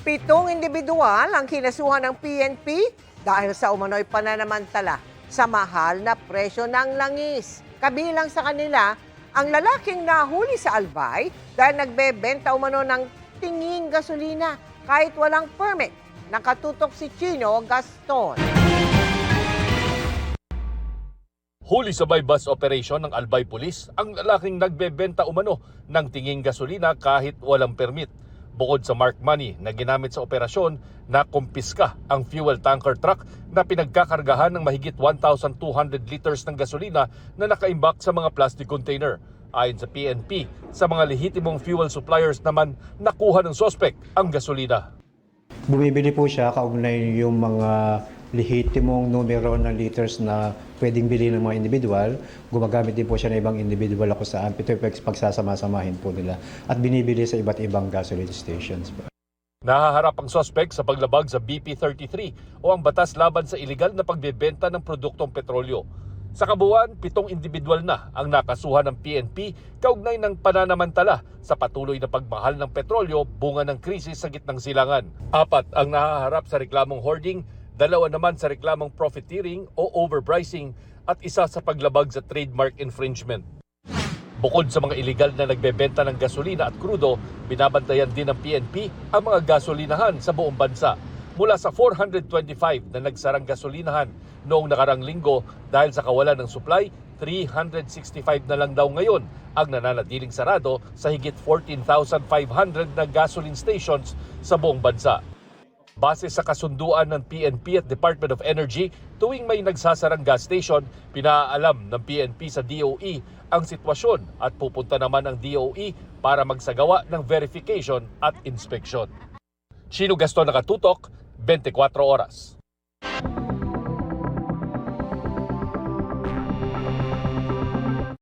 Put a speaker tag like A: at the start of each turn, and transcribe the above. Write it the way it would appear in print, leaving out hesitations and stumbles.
A: 7 individual ang kinasuhan ng PNP dahil sa umano'y pananamantala sa mahal na presyo ng langis. Kabilang sa kanila, ang lalaking nahuli sa Albay dahil nagbebenta umano ng tinging gasolina kahit walang permit. Nakatutok si Chino Gaston.
B: Huli sa bus operation ng Albay Police ang lalaking nagbebenta umano ng tinging gasolina kahit walang permit. Bukod sa marked money na ginamit sa operasyon, nakumpiska ang fuel tanker truck na pinagkakargahan ng mahigit 1,200 liters ng gasolina na nakaimbak sa mga plastic container. Ayon sa PNP, sa mga lehitimong fuel suppliers naman nakuha ng sospek ang gasolina.
C: Bumibili po siya kaugnay yung mga lehitimong numero ng liters na pwedeng bili ng mga individual. Gumagamit din po siya ng ibang individual ako sa Ampitupex pagsasama-samahin po nila at binibili sa iba't ibang gasoline stations.
B: Nahaharap ang sospek sa paglabag sa BP-33 o ang batas laban sa iligal na pagbebenta ng produktong petrolyo. Sa kabuuan, 7 individual na ang nakasuhan ng PNP kaugnay ng pananamantala sa patuloy na pagmahal ng petrolyo bunga ng krisis sa gitnang silangan. 4 ang nahaharap sa reklamong hoarding, 2 naman sa reklamong profiteering o overpricing at 1 sa paglabag sa trademark infringement. Bukod sa mga iligal na nagbebenta ng gasolina at krudo, binabantayan din ng PNP ang mga gasolinahan sa buong bansa. Mula sa 425 na nagsarang gasolinahan noong nakarang linggo dahil sa kawalan ng supply, 365 na lang daw ngayon ang nananatiling sarado sa higit 14,500 na gasoline stations sa buong bansa. Base sa kasunduan ng PNP at Department of Energy, tuwing may nagsasarang gas station, pinaalam ng PNP sa DOE ang sitwasyon at pupunta naman ang DOE para magsagawa ng verification at inspection. Chino Gaston, nakatutok, 24 oras.